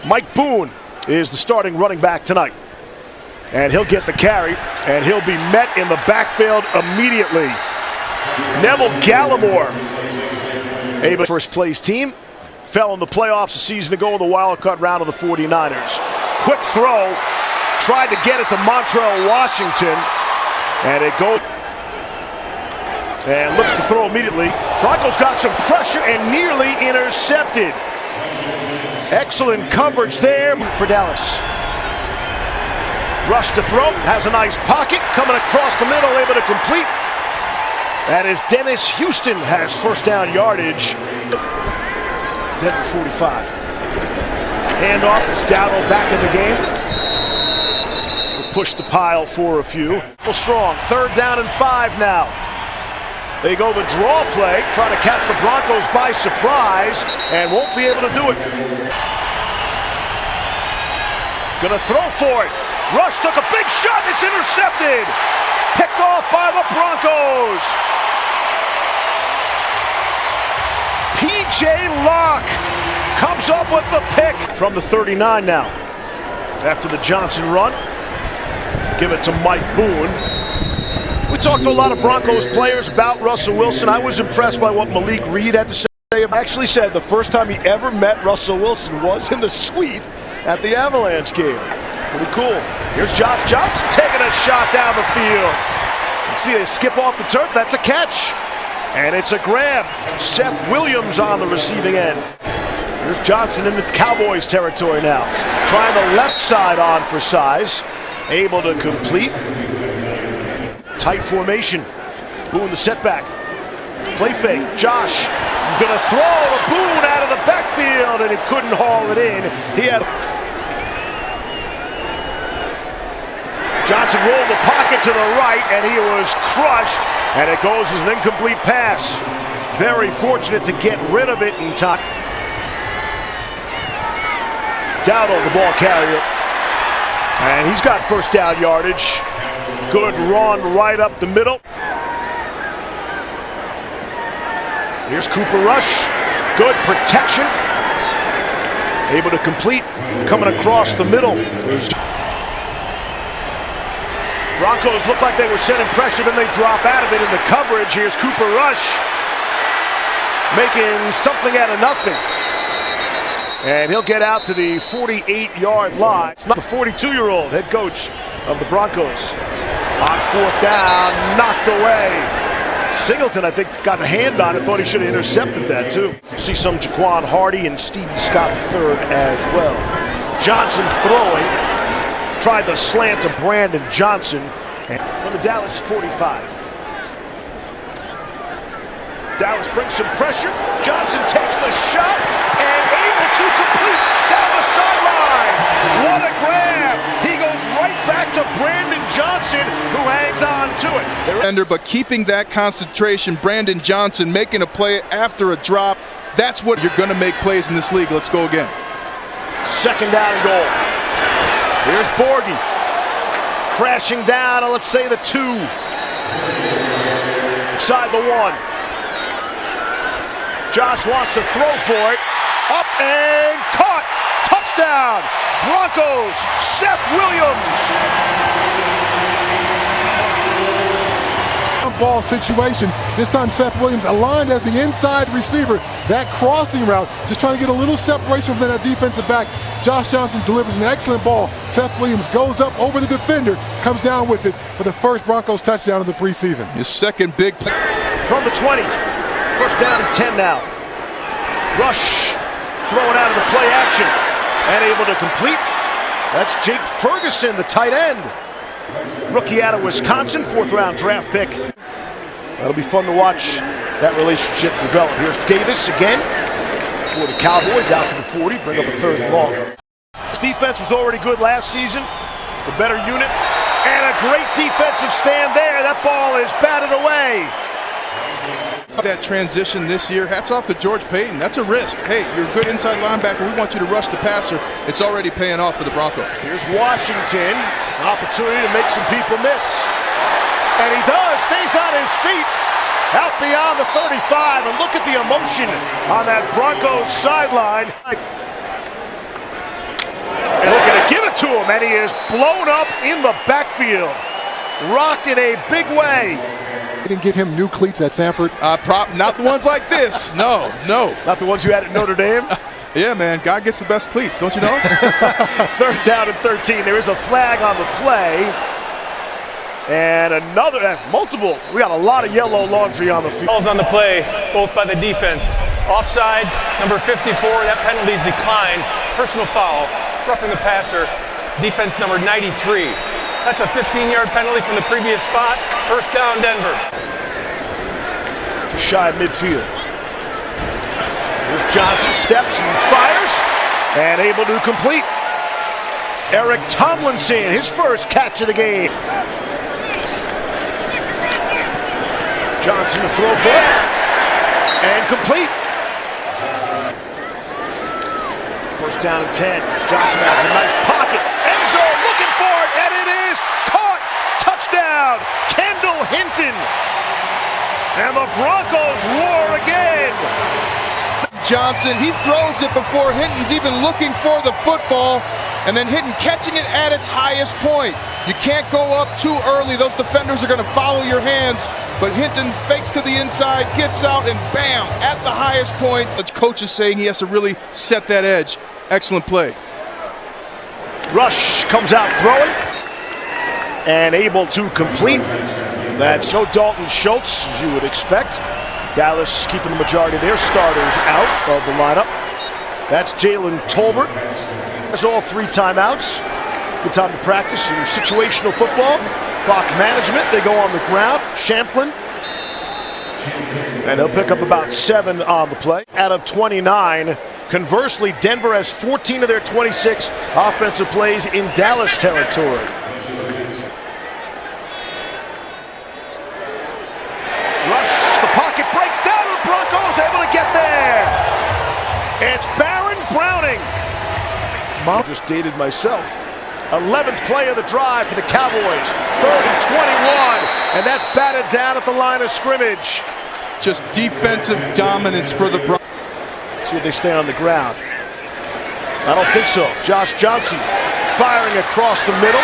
Mike Boone is the starting running back tonight. And he'll get the carry, and he'll be met in the backfield immediately. Neville Gallimore, able first place team, fell in the playoffs a season ago in the wild card round of the 49ers. Quick throw, tried to get it to Montrell Washington, and it goes. And looks to throw immediately. Broncos got some pressure and nearly intercepted. Excellent coverage there for Dallas. Rush to throw, has a nice pocket, coming across the middle, able to complete. That is Dennis Houston has first down yardage. Denver 45. Handoff is Dowdle back in the game. We'll push the pile for a few. Strong, 3rd down and 5 now. They go the draw play, trying to catch the Broncos by surprise, and won't be able to do it. Gonna throw for it. Rush took a big shot, it's intercepted. Picked off by the Broncos. P.J. Locke comes up with the pick from the 39 now. After the Johnson run, give it to Mike Boone. We talked to a lot of Broncos players about Russell Wilson. I was impressed by what Malik Reed had to say. He actually said the first time he ever met Russell Wilson was in the suite at the Avalanche game. Pretty cool. Here's Josh Johnson taking a shot down the field. You see they skip off the turf. That's a catch. And it's a grab. Seth Williams on the receiving end. Here's Johnson in the Cowboys territory now. Trying the left side on for size. Able to complete. Tight formation. Boone the setback. Play fake. Josh gonna throw the Boone out of the backfield, and he couldn't haul it in. He had Johnson rolled the pocket to the right, and he was crushed, and it goes as an incomplete pass. Very fortunate to get rid of it in time. Dowdle, the ball carrier, and he's got first down yardage. Good run right up the middle. Here's Cooper Rush. Good protection. Able to complete. Coming across the middle. Broncos look like they were sending pressure, then they drop out of it in the coverage. Here's Cooper Rush making something out of nothing. And he'll get out to the 48-yard line. It's not the 42-year-old head coach of the Broncos. On 4th down, knocked away. Singleton, I think, got a hand on it. Thought he should have intercepted that, too. See some Jaquan Hardy and Stevie Scott III as well. Johnson throwing. Tried the slant to Brandon Johnson. And from the Dallas 45. Dallas brings some pressure. Johnson takes the shot and able to complete down the sideline. What a grab. He goes right back to Brandon Johnson, who hangs on to it. But keeping that concentration, Brandon Johnson making a play after a drop, that's what you're going to make plays in this league. Let's go again. 2nd down and goal. Here's Borghi. Crashing down on, let's say, the 2. Inside the 1. Josh wants to throw for it. Up and caught. Touchdown. Broncos. Seth Williams. Ball situation. This time Seth Williams aligned as the inside receiver. That crossing route, just trying to get a little separation from that defensive back. Josh Johnson delivers an excellent ball. Seth Williams goes up over the defender, comes down with it for the first Broncos touchdown of the preseason. His second big play. From the 20. First down and 10 now. Rush throwing out of the play action and able to complete. That's Jake Ferguson, the tight end. Rookie out of Wisconsin, 4th-round draft pick. That'll be fun to watch that relationship develop. Here's Davis again for the Cowboys out to the 40, bring up a 3rd and long. This defense was already good last season, the better unit, and a great defensive stand there. That ball is batted away. That transition this year, hats off to George Payton. That's a risk. Hey, you're a good inside linebacker. We want you to rush the passer. It's already paying off for the Broncos. Here's Washington, an opportunity to make some people miss. And he does, stays on his feet, out beyond the 35. And look at the emotion on that Broncos sideline. and he is blown up in the backfield. Rocked in a big way. They didn't give him new cleats at Sanford. Not the ones like this. No. Not the ones you had at Notre Dame? Yeah, man. God gets the best cleats, don't you know? Third down and 13. There is a flag on the play. And multiple. We got a lot of yellow laundry on the field. Calls on the play, both by the defense. Offside, number 54, that penalty's declined. Personal foul, roughing the passer. Defense number 93. That's a 15-yard penalty from the previous spot. First down, Denver. Shy of midfield. Here's Johnson, steps and fires, and able to complete. Eric Tomlinson, his first catch of the game. Johnson to throw for it, and complete. First down and 10. Johnson has a nice pocket. End zone looking for it, and it is caught. Touchdown, Kendall Hinton. And the Broncos roar again. Johnson, he throws it before Hinton's even looking for the football, and then Hinton catching it at its highest point. You can't go up too early. Those defenders are going to follow your hands, but Hinton fakes to the inside, gets out, and bam, at the highest point. The coach is saying he has to really set that edge. Excellent play. Rush comes out throwing, and able to complete. That's no Dalton Schultz, as you would expect. Dallas keeping the majority of their starters out of the lineup. That's Jalen Tolbert. That's all 3 timeouts. Good time to practice some situational football. Clock management. They go on the ground. Champlin. And they'll pick up about 7 on the play. Out of 29. Conversely, Denver has 14 of their 26 offensive plays in Dallas territory. Rush, the pocket breaks down, and the Broncos able to get there. It's Baron Browning. Mom just dated myself. 11th play of the drive for the Cowboys. 3rd and 21, and that's batted down at the line of scrimmage. Just defensive dominance for the Broncos. See if they stay on the ground. I don't think so. Josh Johnson firing across the middle.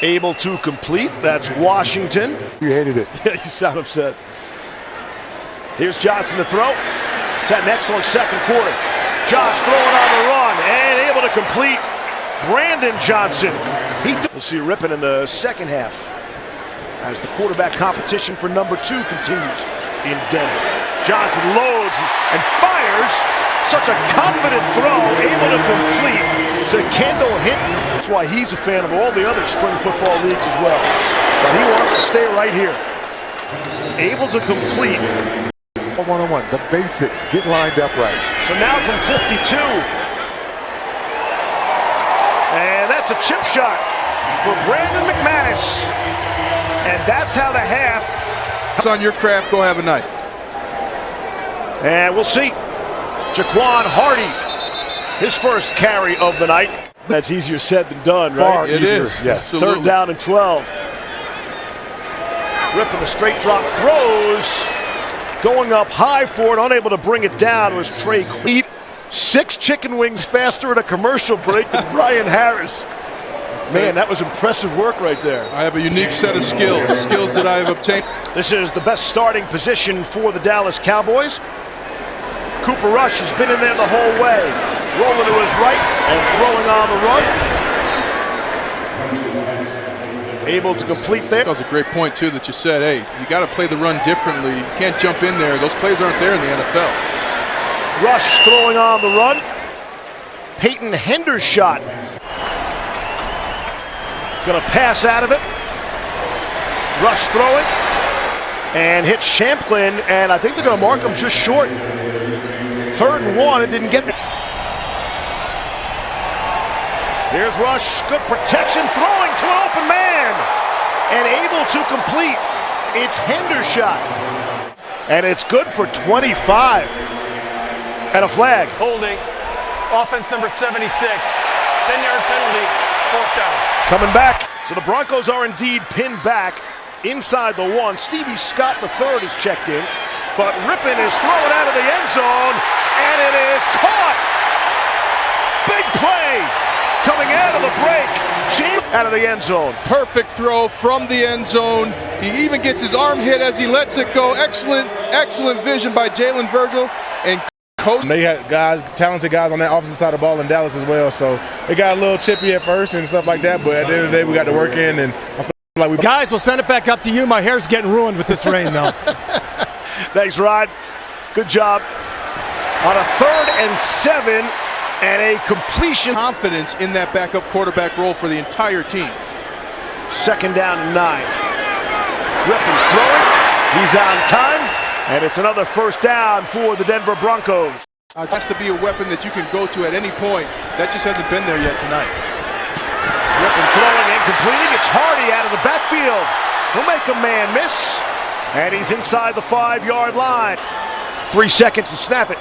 Able to complete. That's Washington. You hated it. Yeah, you sound upset. Here's Johnson to throw. It's had an excellent second quarter. Josh throwing on the run and able to complete. Brandon Johnson. We'll see Rippon in the second half as the quarterback competition for number 2 continues in Denver. Johnson loads and fires. Such a confident throw, able to complete to Kendall Hinton. That's why he's a fan of all the other spring football leagues as well. But he wants to stay right here. Able to complete. One-on-one, the basics, get lined up right. So now from 52. And that's a chip shot for Brandon McManus. And that's how the half. It's on your craft. Go have a night. And we'll see. Jaquan Hardy, his first carry of the night. That's easier said than done, right? Far it easier. is. Yes. Absolutely. 3rd down and 12. Ripping the straight drop throws. Going up high for it, unable to bring it down was Trey Eat 6 chicken wings faster at a commercial break than Ryan Harris. Man, that was impressive work right there. I have a unique set of skills that I have obtained. This is the best starting position for the Dallas Cowboys. Cooper Rush has been in there the whole way. Rolling to his right and throwing on the run. Able to complete there. That was a great point, too, that you said, hey, you got to play the run differently. You can't jump in there. Those plays aren't there in the NFL. Rush throwing on the run. Peyton Hendershot. Going to pass out of it. Rush throwing. And hits Champlin, and I think they're going to mark him just short. 3rd and 1, it didn't get there. Here's Rush, good protection, throwing to an open man. And able to complete. It's Hendershot. And it's good for 25. And a flag. Holding. Offense number 76. 10-yard penalty. 4th down. Coming back. So the Broncos are indeed pinned back inside the 1. Stevie Scott III is checked in. But Rippon is thrown out of the end zone. And it is caught. Big play. coming out of the break. Out of the end zone. Perfect throw from the end zone. He even gets his arm hit as he lets it go. Excellent vision by Jalen Virgil. And coach. They had guys, talented guys on that offensive side of the ball in Dallas as well. So it got a little chippy at first and stuff like that. But at the end of the day, we got to work in. And I feel like we. Guys, we'll send it back up to you. My hair's getting ruined with this rain, though. Thanks, Rod. Good job. On a 3rd and 7. And a completion. Confidence in that backup quarterback role for the entire team. 2nd down and 9. Rippon throwing. He's on time. And it's another 1st down for the Denver Broncos. It has to be a weapon that you can go to at any point. That just hasn't been there yet tonight. Rippon throwing and completing. It's Hardy out of the backfield. He'll make a man miss. And he's inside the 5-yard line. 3 seconds to snap it.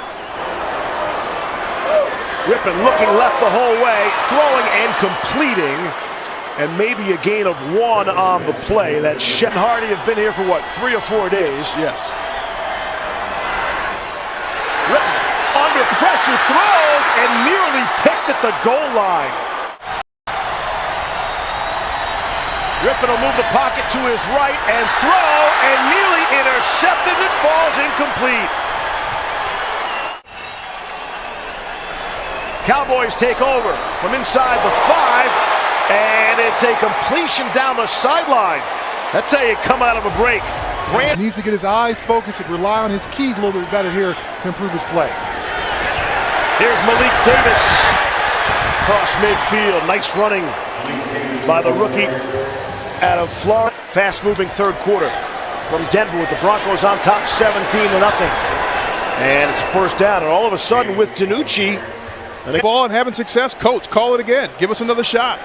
Rippon looking left the whole way, throwing and completing, and maybe a gain of 1 on the play. That Shet and Hardy have been here for what, 3 or 4 days? Yes. Rippon under pressure throws and nearly picked at the goal line. Rippon will move the pocket to his right and throw, and nearly intercepted. It falls incomplete. Cowboys take over from inside the 5, and it's a completion down the sideline. That's how you come out of a break. He needs to get his eyes focused and rely on his keys a little bit better here to improve his play. Here's Malik Davis across midfield. Nice running by the rookie out of Florida. Fast-moving 3rd quarter from Denver with the Broncos on top 17-0. And it's a 1st down, and all of a sudden with DiNucci, and they ball and having success. Coach, call it again. Give us another shot.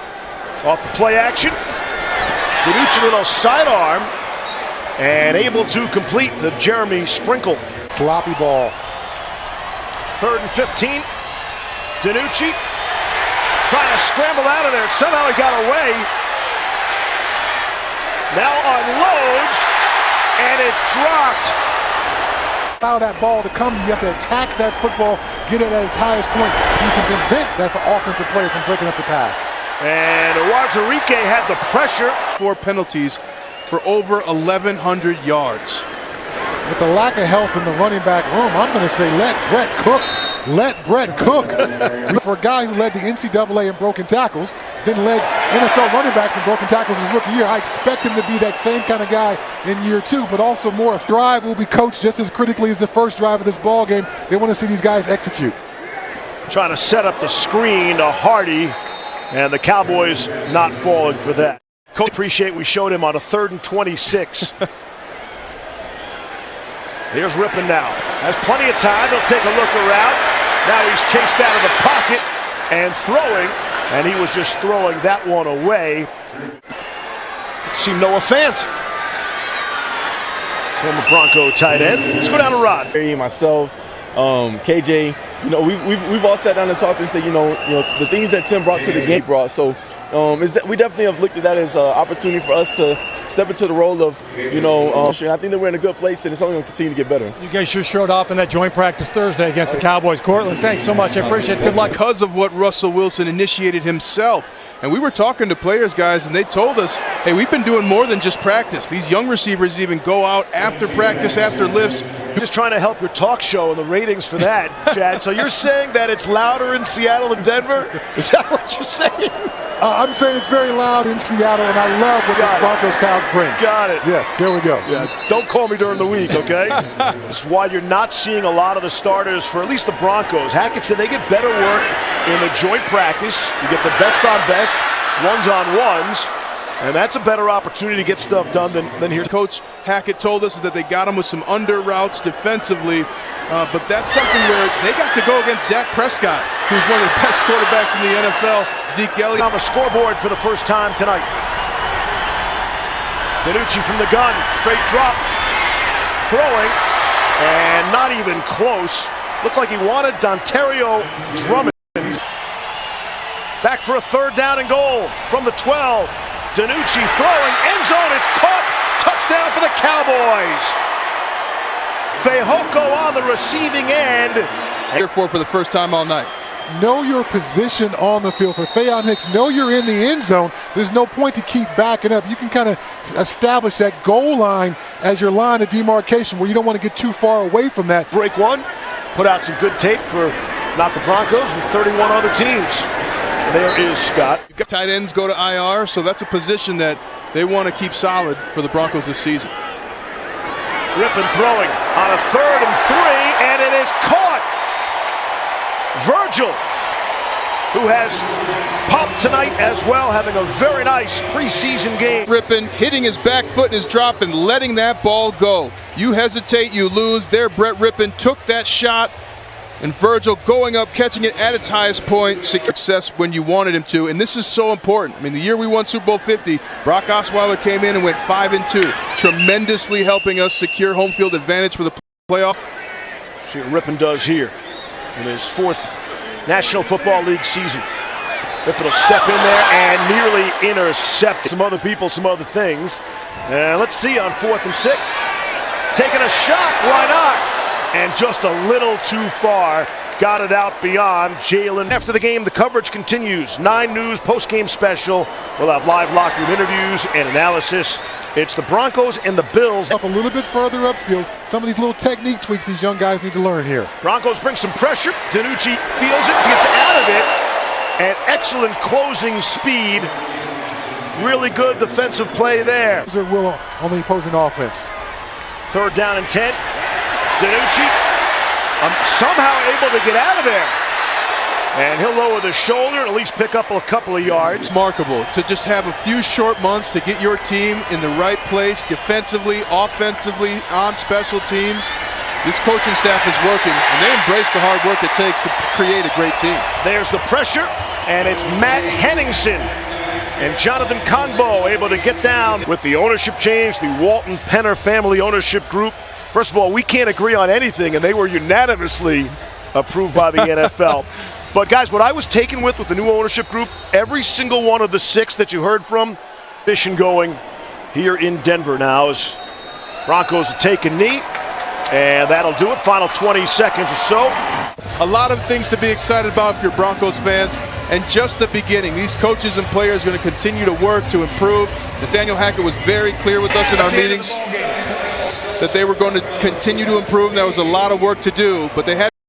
Off the play action. DiNucci little sidearm and able to complete the Jeremy Sprinkle. Sloppy ball. 3rd and 15. DiNucci trying to scramble out of there. Somehow he got away. Now unloads, and it's dropped. Allow that ball to come, you have to attack that football, get it at its highest point, so you can prevent that offensive player from breaking up the pass. And Wazirike had the pressure. 4 penalties for over 1,100 yards. With the lack of help in the running back room, I'm going to say let Brett cook. Let Brett cook. For a guy who led the NCAA in broken tackles, then led NFL running backs in broken tackles his rookie year, I expect him to be that same kind of guy in year 2, but also more. If drive will be coached just as critically as the first drive of this ball game. They want to see these guys execute. Trying to set up the screen to Hardy, and the Cowboys not falling for that. Coach, appreciate we showed him on a 3rd and 26. Here's Rippon now. Has plenty of time. He'll take a look around. Now he's chased out of the pocket and throwing, and he was just throwing that one away. See Noah Fant, former Bronco tight end. Let's go down to Rod. Myself, KJ, we've all sat down and talked and said, the things that Tim brought to the game So we definitely have looked at that as an opportunity for us to step into the role of, and I think that we're in a good place and it's only going to continue to get better. You guys sure showed off in that joint practice Thursday against the Cowboys. Cortland, thanks so much. I appreciate it. Good luck. Because of what Russell Wilson initiated himself. And we were talking to players, guys, and they told us, hey, we've been doing more than just practice. These young receivers even go out after practice, after lifts. Just trying to help your talk show and the ratings for that, Chad. So you're saying that it's louder in Seattle than Denver? Is that what you're saying? I'm saying it's very loud in Seattle, and I love what this Broncos crowd brings. Got it. Yes, there we go. Yeah, don't call me during the week, okay? That's why you're not seeing a lot of the starters for at least the Broncos. Hackett said they get better work in the joint practice. You get the best on best, ones on ones, and that's a better opportunity to get stuff done than here. Coach Hackett told us that they got him with some under routes defensively, but that's something where they got to go against Dak Prescott, who's one of the best quarterbacks in the NFL. Zeke Elliott on the scoreboard for the first time tonight. DiNucci from the gun, straight drop, throwing, and not even close. Looked like he wanted Dontario Drummond. Back for a 3rd down and goal from the 12. DiNucci throwing, end zone, it's caught, touchdown for the Cowboys. Fehoko on the receiving end. Here for the first time all night. know your position on the field. For Fayon Hicks, know you're in the end zone. There's no point to keep backing up. You can kind of establish that goal line as your line of demarcation where you don't want to get too far away from that. Break one, put out some good tape for not the Broncos and 31 other teams. There is Scott. Tight ends go to IR, so that's a position that they want to keep solid for the Broncos this season. Rippon throwing on a 3rd and 3, and it is caught. Virgil, who has popped tonight as well, having a very nice preseason game. Rippon hitting his back foot in his drop and letting that ball go. You hesitate, you lose. There, Brett Rippon took that shot. And Virgil going up, catching it at its highest point, success when you wanted him to. And this is so important. I mean, the year we won Super Bowl 50, Brock Osweiler came in and went 5-2, tremendously helping us secure home field advantage for the playoff. See what Rippon does here in his 4th National Football League season. Rippon will step in there and nearly intercept some other people, some other things. And let's see on 4th and 6. Taking a shot, why not? And just a little too far. Got it out beyond Jalen. After the game, the coverage continues. 9 News post-game special. We'll have live locker room interviews and analysis. It's the Broncos and the Bills. Up a little bit further upfield. Some of these little technique tweaks these young guys need to learn here. Broncos bring some pressure. DiNucci feels it, gets out of it. And excellent closing speed. Really good defensive play there. Will on the opposing offense. 3rd down and 10. DiNucci somehow able to get out of there. And he'll lower the shoulder and at least pick up a couple of yards. Remarkable to just have a few short months to get your team in the right place defensively, offensively, on special teams. This coaching staff is working, and they embrace the hard work it takes to create a great team. There's the pressure, and it's Matt Henningsen and Jonathan Kongbo able to get down with the ownership change, the Walton Penner family ownership group. First of all, we can't agree on anything, and they were unanimously approved by the NFL. But, guys, what I was taken with the new ownership group, every single one of the 6 that you heard from, mission going here in Denver now as Broncos take a knee, and that'll do it. Final 20 seconds or so. A lot of things to be excited about if you're Broncos fans, and just the beginning. These coaches and players are going to continue to work to improve. Nathaniel Hackett was very clear with us in our meetings that they were going to continue to improve. There was a lot of work to do, but they had